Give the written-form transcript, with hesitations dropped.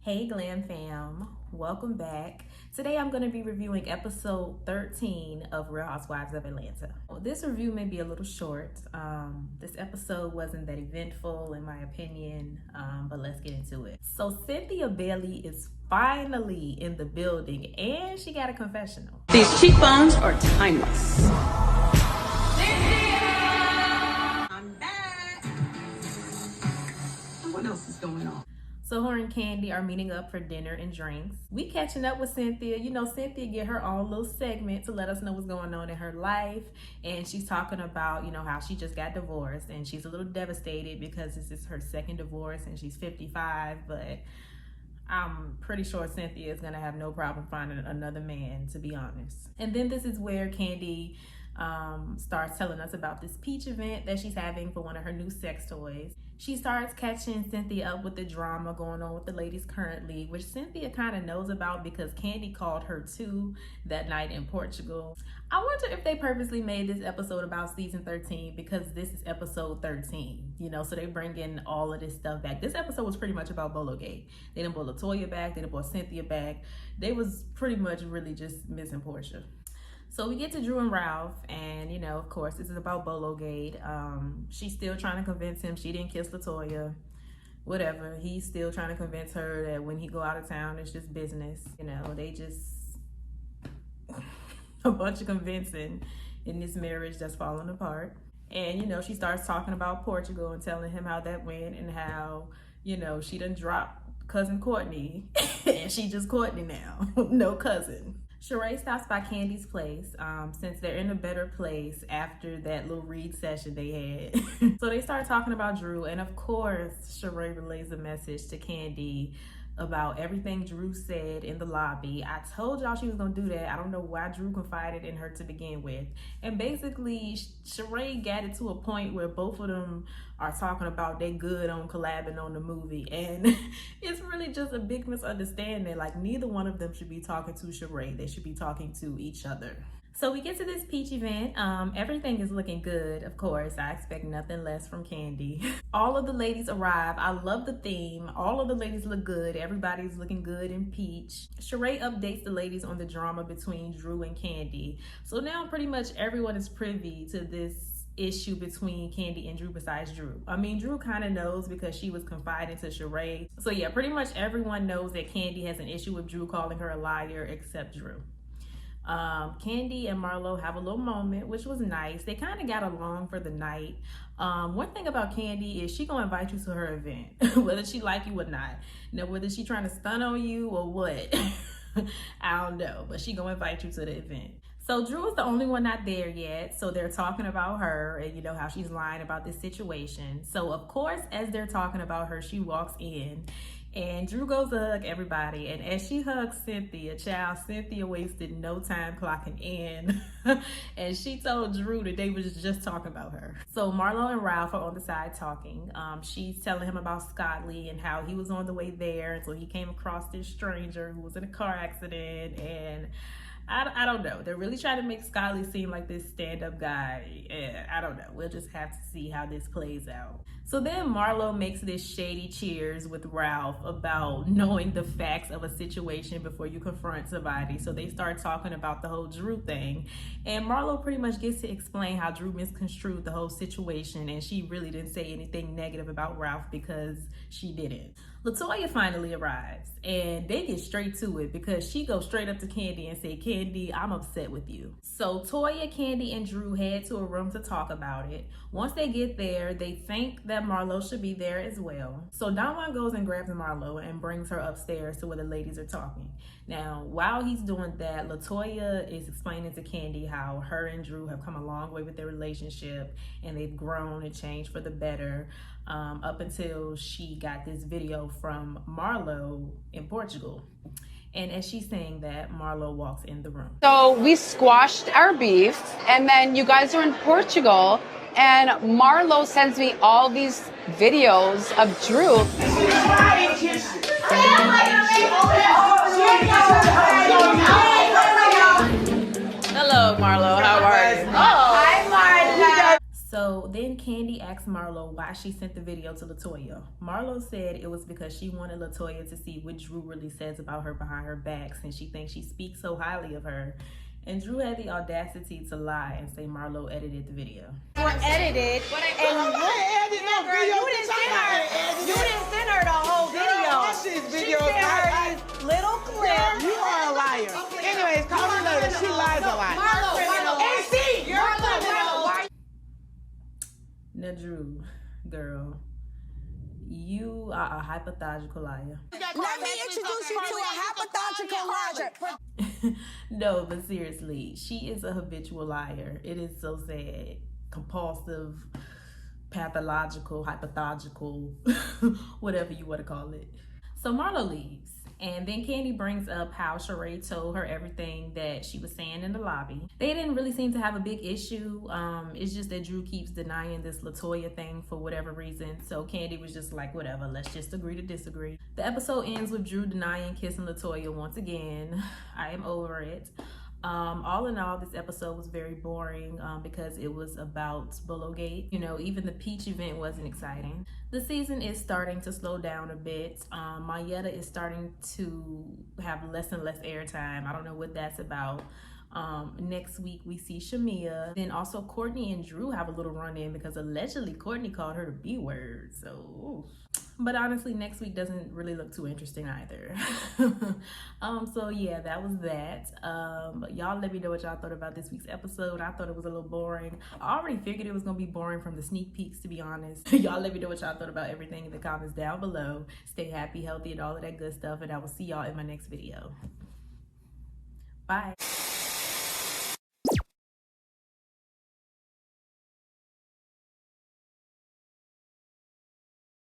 Hey Glam Fam, welcome back. Today I'm going to be reviewing episode 13 of Real Housewives of Atlanta. This review may be a little short. This episode wasn't that eventful in my opinion, but let's get into it. So Cynthia Bailey is finally in the building and she got a confessional. These cheekbones are timeless. I'm back. What else is going on? So her and Candy are meeting up for dinner and drinks. We catching up with Cynthia. You know, Cynthia get her own little segment to let us know what's going on in her life. And she's talking about, you know, how she just got divorced and she's a little devastated because this is her second divorce and she's 55. But I'm pretty sure Cynthia is gonna have no problem finding another man, to be honest. And then this is where Candy starts telling us about this peach event that she's having for one of her new sex toys. She starts catching Cynthia up with the drama going on with the ladies currently, which Cynthia kind of knows about because Candy called her too that night in Portugal. I wonder if they purposely made this episode about season 13 because this is episode 13, you know, so they bring in all of this stuff back. This episode was pretty much about Bologate. They didn't brought Latoya back, they didn't brought Cynthia back. They was pretty much really just missing Portia. So we get to Drew and Ralph, and you know, of course, this is about Bologate. She's still trying to convince him she didn't kiss Latoya. Whatever. He's still trying to convince her that when he go out of town, it's just business. You know, they just a bunch of convincing in this marriage that's falling apart. And you know, she starts talking about Portugal and telling him how that went and how, you know, she done dropped cousin Courtney and she just Courtney now, no cousin. Sheree stops by Candy's place since they're in a better place after that little read session they had. So they start talking about Drew, and of course Sheree relays a message to Candy about everything Drew said in the lobby. I told y'all she was gonna do that. I don't know why Drew confided in her to begin with. And basically Sheree got it to a point where both of them are talking about they good on collabing on the movie, and it's really just a big misunderstanding. Like, neither one of them should be talking to Sheree. They should be talking to each other. So we get to this peach event. Everything is looking good, of course. I expect nothing less from Candy. All of the ladies arrive. I love the theme. All of the ladies look good. Everybody's looking good in peach. Sheree updates the ladies on the drama between Drew and Candy. So now pretty much everyone is privy to this issue between Candy and Drew besides Drew. I mean, Drew kind of knows because she was confiding to Sheree. So yeah, pretty much everyone knows that Candy has an issue with Drew calling her a liar except Drew. Candy and Marlo have a little moment, which was nice. They kind of got along for the night. One thing about Candy is she gonna invite you to her event, whether she like you or not. Now, whether she trying to stun on you or what, I don't know, but she gonna invite you to the event. So Drew is the only one not there yet. So they're talking about her and you know how she's lying about this situation. So of course, as they're talking about her, she walks in and Drew goes to hug everybody. And as she hugs Cynthia, Cynthia wasted no time clocking in. And she told Drew that they was just talking about her. So Marlo and Ralph are on the side talking. She's telling him about Scott Lee and how he was on the way there. And so he came across this stranger who was in a car accident, and I don't know. They're really trying to make Scott Lee seem like this stand-up guy. I don't know. We'll just have to see how this plays out. So then Marlo makes this shady cheers with Ralph about knowing the facts of a situation before you confront somebody. So they start talking about the whole Drew thing. And Marlo pretty much gets to explain how Drew misconstrued the whole situation. And she really didn't say anything negative about Ralph because she didn't. Latoya finally arrives and they get straight to it because she goes straight up to Candy and say, Candy, I'm upset with you. So Toya, Candy, and Drew head to a room to talk about it. Once they get there, they think that Marlo should be there as well. So Don Juan goes and grabs Marlo and brings her upstairs to where the ladies are talking. Now, while he's doing that, Latoya is explaining to Candy how her and Drew have come a long way with their relationship and they've grown and changed for the better. Up until she got this video from Marlo in Portugal. And as she's saying that, Marlo walks in the room. So we squashed our beef, and then you guys are in Portugal, and Marlo sends me all these videos of Drew. Hello, Marlo. How are you? Oh, hi, Marlo. So then Candy asked Marlo why she sent the video to Latoya. Marlo said it was because she wanted Latoya to see what Drew really says about her behind her back, since she thinks she speaks so highly of her. And Drew had the audacity to lie and say Marlo edited the video. Were edited, and you didn't send her the whole video. She sent her these little clips. You are a liar. Anyways, call me later. She lies a lot. AC, you're a criminal. Now, Drew, girl, you are a hypothetical liar. Let me introduce you to a hypothetical liar. No, but seriously, she is a habitual liar. It is so sad. Compulsive, pathological, hypothetical, whatever you want to call it. So Marlo leaves. And then Candy brings up how Sheree told her everything that she was saying in the lobby. They didn't really seem to have a big issue. It's just that Drew keeps denying this Latoya thing for whatever reason. So Candy was just like, whatever, let's just agree to disagree. The episode ends with Drew denying kissing Latoya once again. I am over it. All in all, this episode was very boring because it was about Bullowgate. You know, even the Peach event wasn't exciting. The season is starting to slow down a bit. Mayetta is starting to have less and less airtime. I don't know what that's about. Next week we see Shamia. Then also Courtney and Drew have a little run-in because allegedly Courtney called her the B word. So, ooh. But honestly, next week doesn't really look too interesting either. So yeah, that was that. Y'all let me know what y'all thought about this week's episode. I thought it was a little boring. I already figured it was gonna be boring from the sneak peeks, to be honest. Y'all let me know what y'all thought about everything in the comments down below. Stay happy, healthy, and all of that good stuff, and I will see y'all in my next video. Bye.